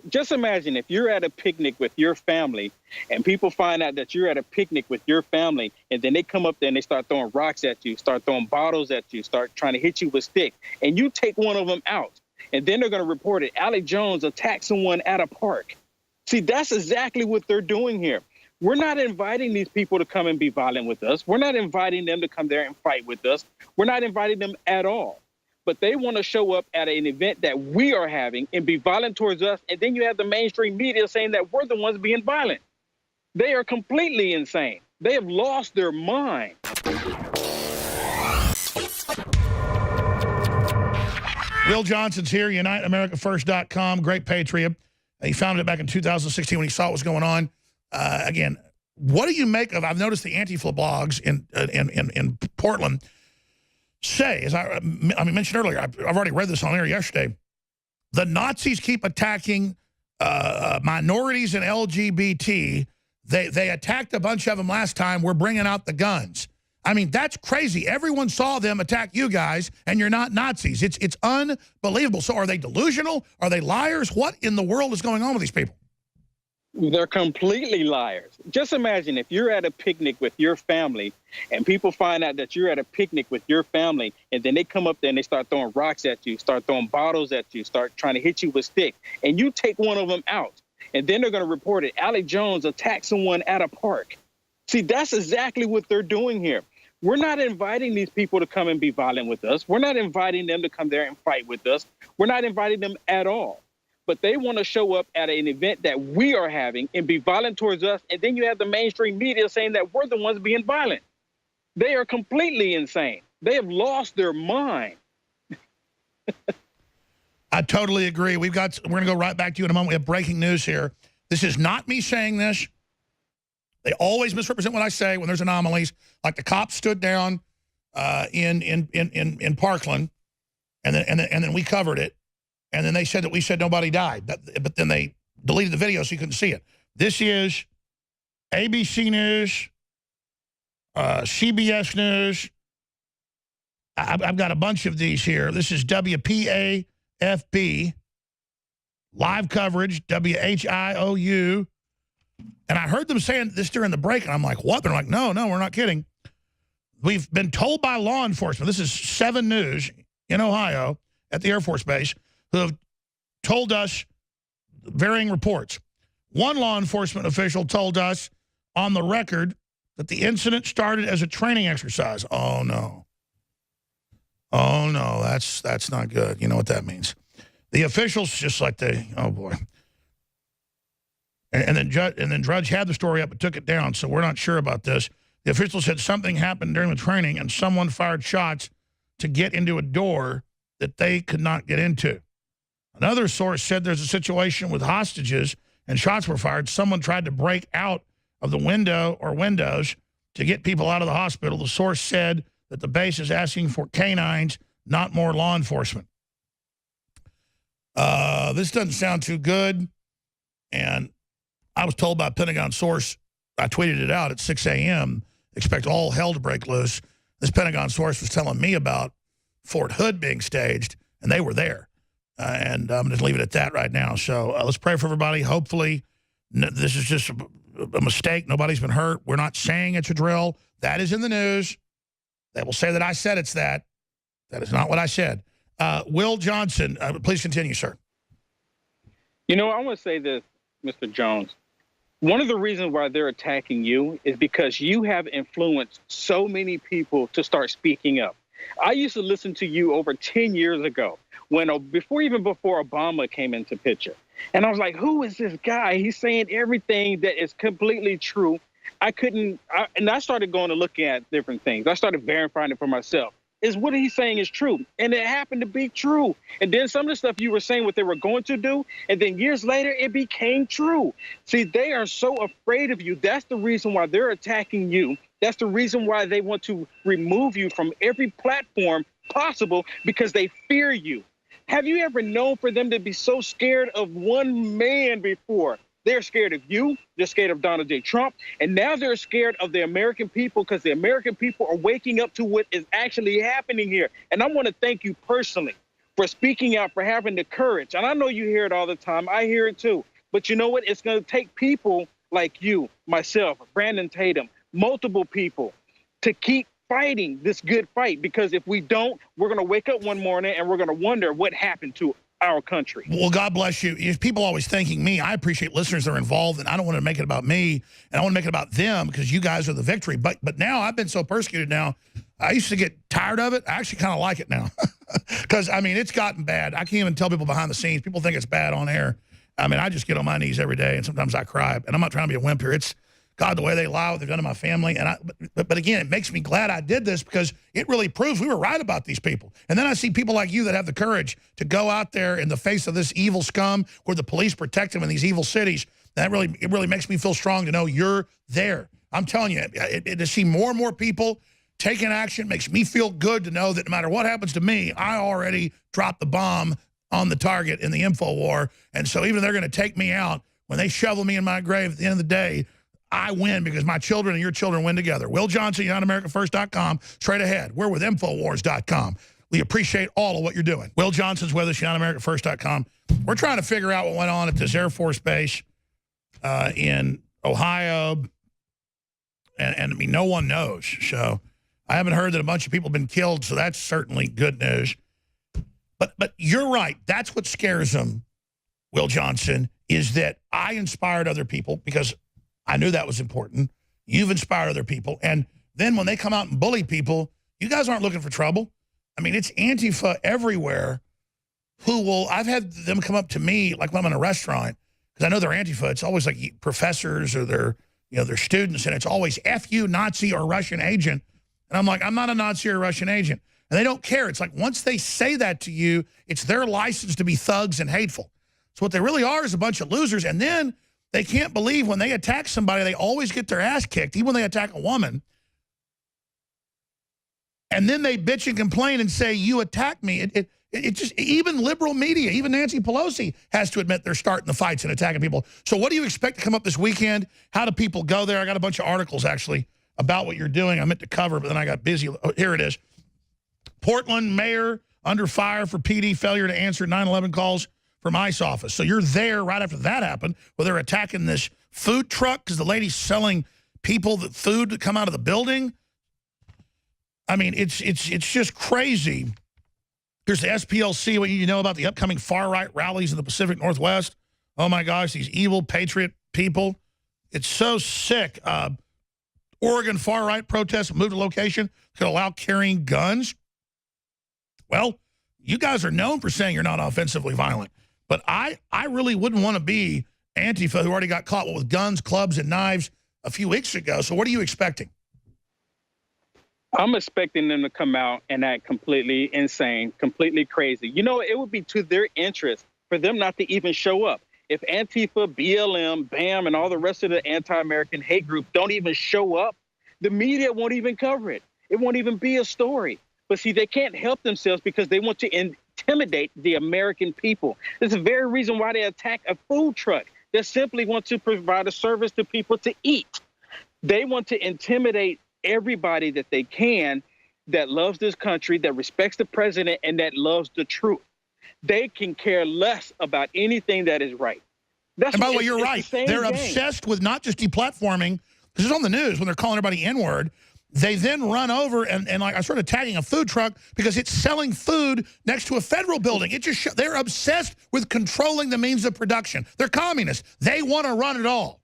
Just imagine if you're at a picnic with your family and people find out that you're at a picnic with your family, and then they come up there and they start throwing rocks at you, start throwing bottles at you, start trying to hit you with sticks, and you take one of them out. And then they're going to report it. Alec Jones attacked someone at a park. See, that's exactly what they're doing here. We're not inviting these people to come and be violent with us. We're not inviting them to come there and fight with us. We're not inviting them at all. But they want to show up at an event that we are having and be violent towards us. And then you have the mainstream media saying that we're the ones being violent. They are completely insane. They have lost their mind. Will Johnson's here, UniteAmericaFirst.com, great patriot. He founded it back in 2016 when he saw what was going on. Again, what do you make of, I've noticed the ANTIFA blogs in Portland say, as I mentioned earlier, I've already read this on air yesterday, the Nazis keep attacking minorities and LGBT. They attacked a bunch of them last time. We're bringing out the guns. I mean, that's crazy. Everyone saw them attack you guys, and you're not Nazis. It's unbelievable. So are they delusional? Are they liars? What in the world is going on with these people? They're completely liars. Just imagine if you're at a picnic with your family and people find out that you're at a picnic with your family, and then they come up there and they start throwing rocks at you, start throwing bottles at you, start trying to hit you with sticks, and you take one of them out. And then they're going to report it. Alec Jones attacked someone at a park. See, that's exactly what they're doing here. We're not inviting these people to come and be violent with us. We're not inviting them to come there and fight with us. We're not inviting them at all. But they want to show up at an event that we are having and be violent towards us. And then you have the mainstream media saying that we're the ones being violent. They are completely insane. They have lost their mind. I totally agree. We're going to go right back to you in a moment. We have breaking news here. This is not me saying this. They always misrepresent what I say when there's anomalies. Like the cops stood down in Parkland, and then we covered it, and then they said that we said nobody died, but then they deleted the video so you couldn't see it. This is ABC News, CBS News. I've got a bunch of these here. This is WPAFB, live coverage, WHIOU. And I heard them saying this during the break, and I'm like, what? They're like, no, we're not kidding. We've been told by law enforcement, this is 7 News in Ohio at the Air Force Base, who have told us varying reports. One law enforcement official told us on the record that the incident started as a training exercise. Oh, no. Oh, no, that's not good. You know what that means. The officials just like oh, boy. And then Drudge had the story up but took it down, so we're not sure about this. The official said something happened during the training and someone fired shots to get into a door that they could not get into. Another source said there's a situation with hostages and shots were fired. Someone tried to break out of the window or windows to get people out of the hospital. The source said that the base is asking for canines, not more law enforcement. This doesn't sound too good, and I was told by a Pentagon source, I tweeted it out at 6 a.m., expect all hell to break loose. This Pentagon source was telling me about Fort Hood being staged, and they were there. And I'm going to leave it at that right now. So let's pray for everybody. Hopefully, this is just a mistake. Nobody's been hurt. We're not saying it's a drill. That is in the news. They will say that I said it's that. That is not what I said. Will Johnson, please continue, sir. You know, I want to say this, Mr. Jones. One of the reasons why they're attacking you is because you have influenced so many people to start speaking up. I used to listen to you over 10 years ago, even before Obama came into picture. And I was like, who is this guy? He's saying everything that is completely true. And I started going to look at different things. I started verifying it for myself. Is what he's saying is true. And it happened to be true. And then some of the stuff you were saying what they were going to do, and then years later, it became true. See, they are so afraid of you. That's the reason why they're attacking you. That's the reason why they want to remove you from every platform possible, because they fear you. Have you ever known for them to be so scared of one man before? They're scared of you. They're scared of Donald J. Trump. And now they're scared of the American people, because the American people are waking up to what is actually happening here. And I want to thank you personally for speaking out, for having the courage. And I know you hear it all the time. I hear it too. But you know what? It's going to take people like you, myself, Brandon Tatum, multiple people to keep fighting this good fight, because if we don't, we're going to wake up one morning and we're going to wonder what happened to our country. Well, God bless you. If people always thanking me, I appreciate listeners that are involved, and I don't want to make it about me, and I want to make it about them, because you guys are the victory. But now I've been so persecuted now, I used to get tired of it. I actually kind of like it now, because, I mean, it's gotten bad. I can't even tell people behind the scenes. People think it's bad on air. I mean, I just get on my knees every day, and sometimes I cry. And I'm not trying to be a wimp here. It's, God, the way they lie, what they've done to my family. And but again, it makes me glad I did this, because it really proves we were right about these people. And then I see people like you that have the courage to go out there in the face of this evil scum, where the police protect them in these evil cities. It really makes me feel strong to know you're there. I'm telling you, to see more and more people taking action makes me feel good to know that no matter what happens to me, I already dropped the bomb on the target in the info war. And so even if they're going to take me out, when they shovel me in my grave at the end of the day, I win, because my children and your children win together. Will Johnson, UnitedAmericaFirst.com, straight ahead. We're with Infowars.com. We appreciate all of what you're doing. Will Johnson's with us, UnitedAmericaFirst.com. We're trying to figure out what went on at this Air Force base in Ohio, and I mean, no one knows. So I haven't heard that a bunch of people have been killed, so that's certainly good news. But you're right. That's what scares them, Will Johnson, is that I inspired other people, because I knew that was important. You've inspired other people. And then when they come out and bully people, you guys aren't looking for trouble. I mean, it's Antifa everywhere who will, I've had them come up to me, like when I'm in a restaurant, because I know they're Antifa. It's always like professors or their students, and it's always F you, Nazi or Russian agent. And I'm like, I'm not a Nazi or Russian agent. And they don't care. It's like once they say that to you, it's their license to be thugs and hateful. So what they really are is a bunch of losers. And then they can't believe when they attack somebody, they always get their ass kicked, even when they attack a woman. And then they bitch and complain and say, you attacked me. It just, even liberal media, even Nancy Pelosi has to admit they're starting the fights and attacking people. So what do you expect to come up this weekend? How do people go there? I got a bunch of articles, actually, about what you're doing. I meant to cover, but then I got busy. Oh, here it is. Portland mayor under fire for PD failure to answer 9/11 calls from ICE office. So you're there right after that happened, where they're attacking this food truck because the lady's selling people the food to come out of the building. I mean, it's just crazy. Here's the SPLC, what you know about the upcoming far-right rallies in the Pacific Northwest. Oh, my gosh, these evil Patriot people. It's so sick. Oregon far-right protests moved to location could allow carrying guns. Well, you guys are known for saying you're not offensively violent. But I really wouldn't want to be Antifa, who already got caught with guns, clubs, and knives a few weeks ago. So what are you expecting? I'm expecting them to come out and act completely insane, completely crazy. You know, it would be to their interest for them not to even show up. If Antifa, BLM, BAM, and all the rest of the anti-American hate group don't even show up, the media won't even cover it. It won't even be a story. But see, they can't help themselves because they want to intimidate the American people. That's the very reason why they attack a food truck. They simply want to provide a service to people to eat. They want to intimidate everybody that they can that loves this country, that respects the president, and that loves the truth. They can care less about anything that is right. And by the way, you're right. They're obsessed with not just deplatforming, because it's on the news when they're calling everybody N-word. They then run over and like I started tagging a food truck because it's selling food next to a federal building. It just they're obsessed with controlling the means of production. They're communists. They want to run it all.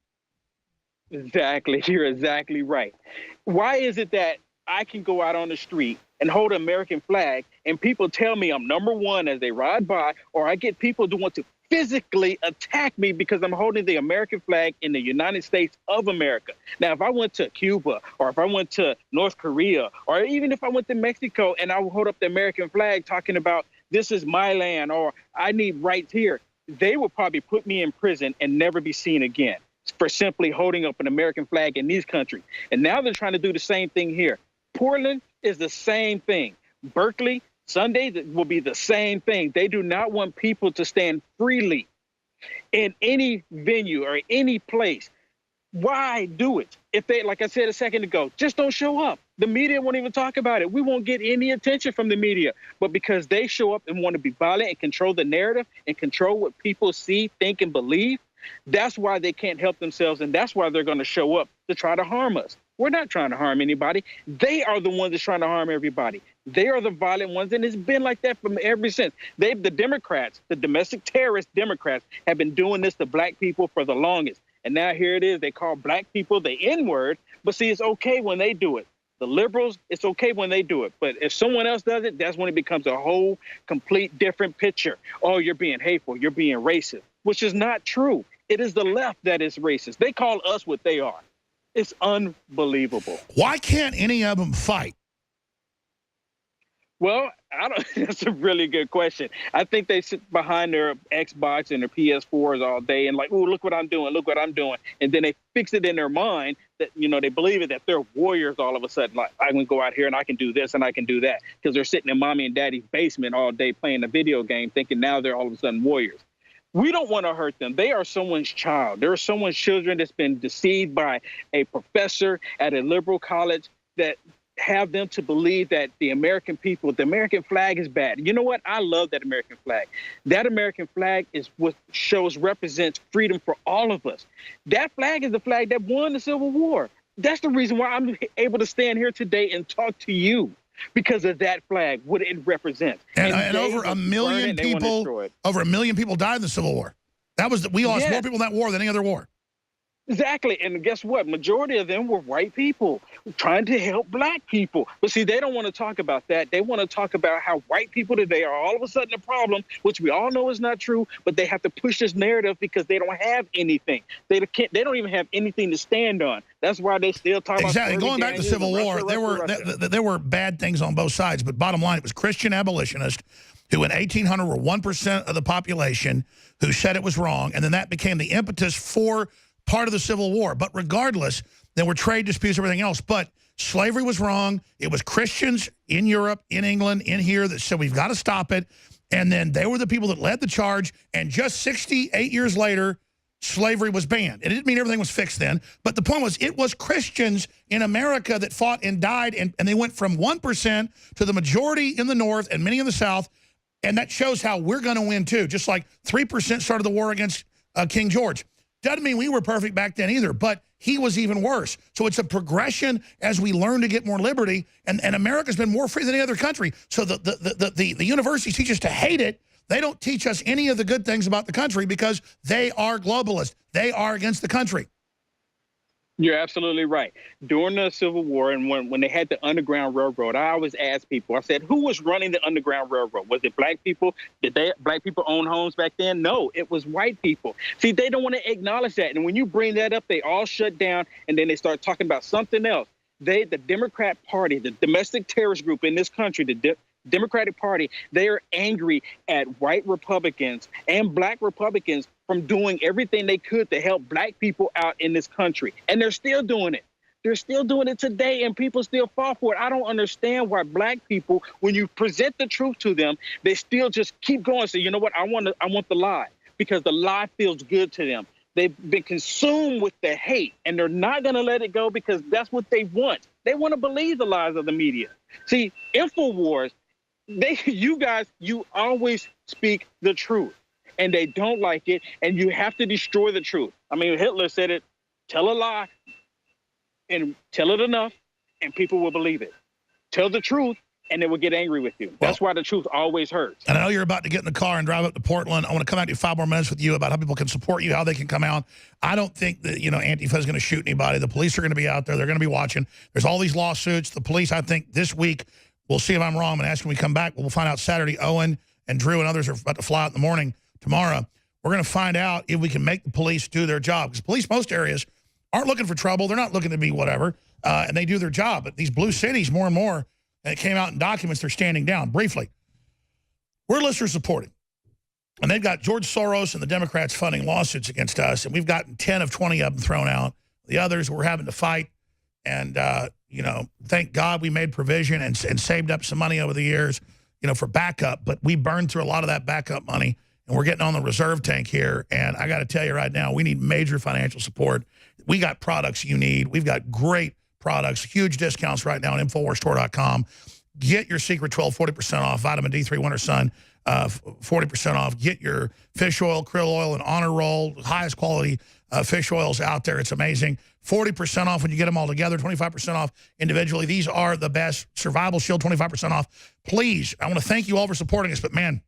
Exactly. You're exactly right. Why is it that I can go out on the street and hold an American flag and people tell me I'm number one as they ride by, or I get people who want to physically attack me because I'm holding the American flag in the United States of America? Now, if I went to Cuba, or if I went to North Korea, or even if I went to Mexico and I would hold up the American flag talking about this is my land or I need rights here, they would probably put me in prison and never be seen again for simply holding up an American flag in these countries. And now they're trying to do the same thing here. Portland is the same thing. Berkeley, Sunday will be the same thing. They do not want people to stand freely in any venue or any place. Why do it? If they, like I said a second ago, just don't show up. The media won't even talk about it. We won't get any attention from the media. But because they show up and want to be violent and control the narrative and control what people see, think, and believe, that's why they can't help themselves. And that's why they're going to show up to try to harm us. We're not trying to harm anybody. They are the ones that's trying to harm everybody. They are the violent ones, and it's been like that from ever since. The Democrats, the domestic terrorist Democrats, have been doing this to black people for the longest. And now here it is. They call black people the N-word. But see, it's okay when they do it. The liberals, it's okay when they do it. But if someone else does it, that's when it becomes a whole complete different picture. Oh, you're being hateful. You're being racist, which is not true. It is the left that is racist. They call us what they are. It's unbelievable. Why can't any of them fight? Well, I don't. That's a really good question. I think they sit behind their Xbox and their PS4s all day and like, oh, look what I'm doing, look what I'm doing, and then they fix it in their mind that they believe it that they're warriors all of a sudden. Like I can go out here and I can do this and I can do that because they're sitting in mommy and daddy's basement all day playing a video game, thinking now they're all of a sudden warriors. We don't want to hurt them. They are someone's child. They're someone's children that's been deceived by a professor at a liberal college that have them to believe that the American people, the American flag is bad. You know what? I love that American flag. That American flag is what represents freedom for all of us. That flag is the flag that won the Civil War. That's the reason why I'm able to stand here today and talk to you, because of that flag, what it represents. And over a million people, over 1 million people died in the Civil War. We lost more people in that war than any other war. Exactly. And guess what? Majority of them were white people trying to help black people. But see, they don't want to talk about that. They want to talk about how white people today are all of a sudden a problem, which we all know is not true, but they have to push this narrative because they don't have anything. They don't even have anything to stand on. That's why they still talk about exactly. Going back to the Civil War, there were bad things on both sides, but bottom line, it was Christian abolitionists who in 1800 were 1% of the population who said it was wrong, and then that became the impetus for part of the Civil War. But regardless, there were trade disputes, everything else. But slavery was wrong. It was Christians in Europe, in England, in here that said we've got to stop it. And then they were the people that led the charge. And just 68 years later, slavery was banned. It didn't mean everything was fixed then. But the point was, it was Christians in America that fought and died. And they went from 1% to the majority in the North and many in the South. And that shows how we're going to win, too. Just like 3% started the war against King George. Doesn't mean we were perfect back then either, but he was even worse. So it's a progression as we learn to get more liberty, and America's been more free than any other country. So the universities teach us to hate it. They don't teach us any of the good things about the country because they are globalist. They are against the country. You're absolutely right. During the Civil War and when they had the Underground Railroad, I always asked people, I said, who was running the Underground Railroad? Was it black people? Did black people own homes back then? No, it was white people. See, they don't want to acknowledge that. And when you bring that up, they all shut down and then they start talking about something else. The Democrat Party, the domestic terrorist group in this country, the Democratic Party, they are angry at white Republicans and black Republicans from doing everything they could to help black people out in this country. And they're still doing it. They're still doing it today, and people still fall for it. I don't understand why black people, when you present the truth to them, they still just keep going. So, you know what? I want the lie, because the lie feels good to them. They've been consumed with the hate, and they're not going to let it go because that's what they want. They want to believe the lies of the media. See, InfoWars, you always speak the truth, and they don't like it, and you have to destroy the truth. I mean, Hitler said it, tell a lie and tell it enough, and people will believe it. Tell the truth, and they will get angry with you. That's why the truth always hurts. And I know you're about to get in the car and drive up to Portland. I want to come out to 5 more minutes with you about how people can support you, how they can come out. I don't think that, Antifa is going to shoot anybody. The police are going to be out there. They're going to be watching. There's all these lawsuits. The police, I think, this week, we'll see if I'm wrong. I'm going to ask when we come back. We'll find out Saturday. Owen and Drew and others are about to fly out in the morning tomorrow. We're going to find out if we can make the police do their job. Because police, most areas, aren't looking for trouble. They're not looking to be whatever. And they do their job. But these blue cities, more and more, and it came out in documents, they're standing down. Briefly, we're listener supporting. And they've got George Soros and the Democrats funding lawsuits against us. And we've gotten 10 of 20 of them thrown out. The others we're having to fight. And, thank God we made provision and saved up some money over the years, for backup. But we burned through a lot of that backup money. and we're getting on the reserve tank here. And I got to tell you right now, we need major financial support. We got products you need. We've got great products, huge discounts right now on InfoWarsStore.com. Get your Secret 12 40% off, Vitamin D3 Winter Sun 40% off. Get your fish oil, krill oil, and Honor Roll, highest quality fish oils out there. It's amazing. 40% off when you get them all together, 25% off individually. These are the best. Survival Shield, 25% off. Please, I want to thank you all for supporting us, but man,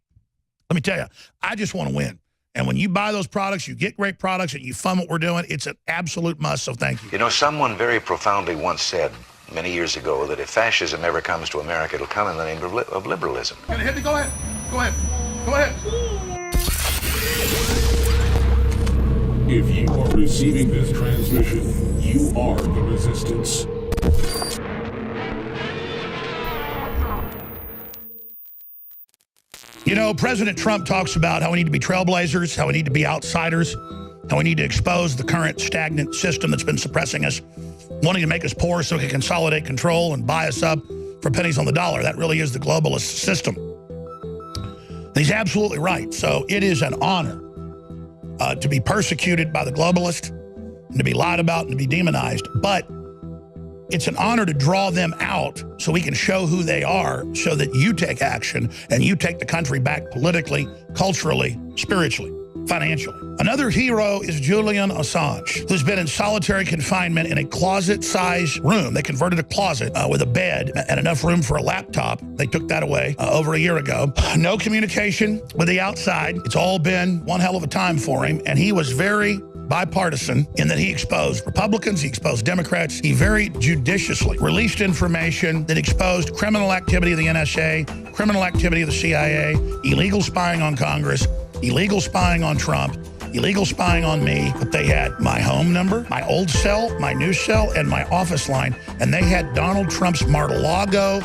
let me tell you, I just want to win. And when you buy those products, you get great products and you fund what we're doing. It's an absolute must, so thank you. You know, someone very profoundly once said many years ago that if fascism ever comes to America, it'll come in the name of liberalism. Gonna hit me? Go ahead. Go ahead. Go ahead. If you are receiving this transmission, you are the resistance. You know, President Trump talks about how we need to be trailblazers, how we need to be outsiders, how we need to expose the current stagnant system that's been suppressing us, wanting to make us poor so it can consolidate control and buy us up for pennies on the dollar. That really is the globalist system. And he's absolutely right. So it is an honor to be persecuted by the globalists and to be lied about and to be demonized. But it's an honor to draw them out so we can show who they are so that you take action and you take the country back politically, culturally, spiritually, financially. Another hero is Julian Assange, who's been in solitary confinement in a closet-sized room. They converted a closet with a bed and enough room for a laptop. They took that away over a year ago. No communication with the outside. It's all been one hell of a time for him, and he was very bipartisan in that he exposed Republicans, he exposed Democrats. He very judiciously released information that exposed criminal activity of the NSA, criminal activity of the CIA, illegal spying on Congress, illegal spying on Trump, illegal spying on me. But they had my home number, my old cell, my new cell, and my office line. And they had Donald Trump's Mar-a-Lago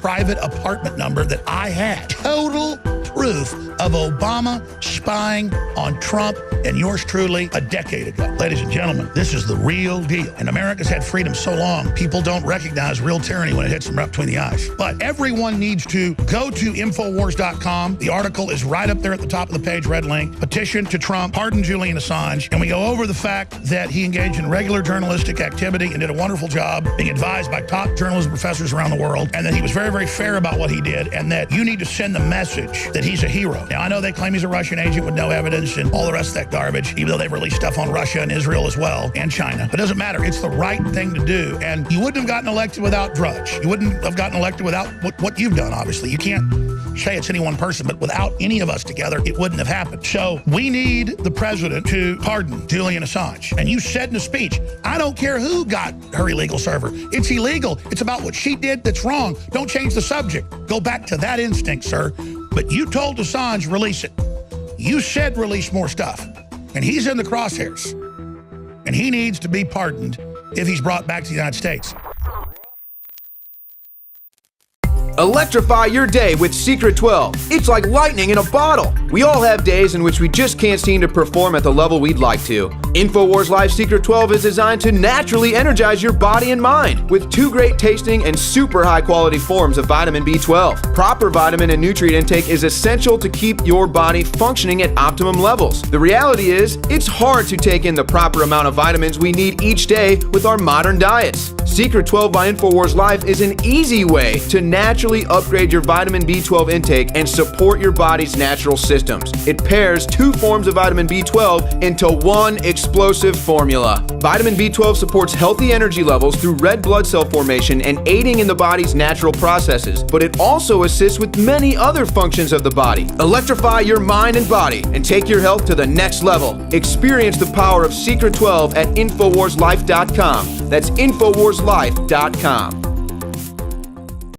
private apartment number that I had. Total proof of Obama spying on Trump and yours truly a decade ago. Ladies and gentlemen, this is the real deal. And America's had freedom so long, people don't recognize real tyranny when it hits them right between the eyes. But everyone needs to go to Infowars.com. The article is right up there at the top of the page, red link. Petition to Trump, pardon Julian Assange. And we go over the fact that he engaged in regular journalistic activity and did a wonderful job being advised by top journalism professors around the world, and that he was very, very fair about what he did, and that you need to send the message that he's a hero. Now, I know they claim he's a Russian agent with no evidence and all the rest of that garbage, even though they've released stuff on Russia and Israel as well, and China. But it doesn't matter. It's the right thing to do. And you wouldn't have gotten elected without Drudge. You wouldn't have gotten elected without what you've done, obviously. You can't say it's any one person, but without any of us together, it wouldn't have happened. So we need the president to pardon Julian Assange. And you said in a speech, I don't care who got her illegal server. It's illegal. It's about what she did that's wrong. Don't change the subject. Go back to that instinct, sir. But you told Assange, release it. You said release more stuff. And he's in the crosshairs. And he needs to be pardoned if he's brought back to the United States. Electrify your day with Secret 12. It's like lightning in a bottle. We all have days in which we just can't seem to perform at the level we'd like to. InfoWars Live Secret 12 is designed to naturally energize your body and mind with 2 great tasting and super high quality forms of vitamin B12. Proper vitamin and nutrient intake is essential to keep your body functioning at optimum levels. The reality is, it's hard to take in the proper amount of vitamins we need each day with our modern diets. Secret 12 by InfoWars Live is an easy way to naturally upgrade your vitamin B12 intake and support your body's natural systems. It pairs 2 forms of vitamin B12 into one explosive formula. Vitamin B12 supports healthy energy levels through red blood cell formation and aiding in the body's natural processes, but it also assists with many other functions of the body. Electrify your mind and body and take your health to the next level. Experience the power of Secret 12 at InfoWarsLife.com. That's InfoWarsLife.com.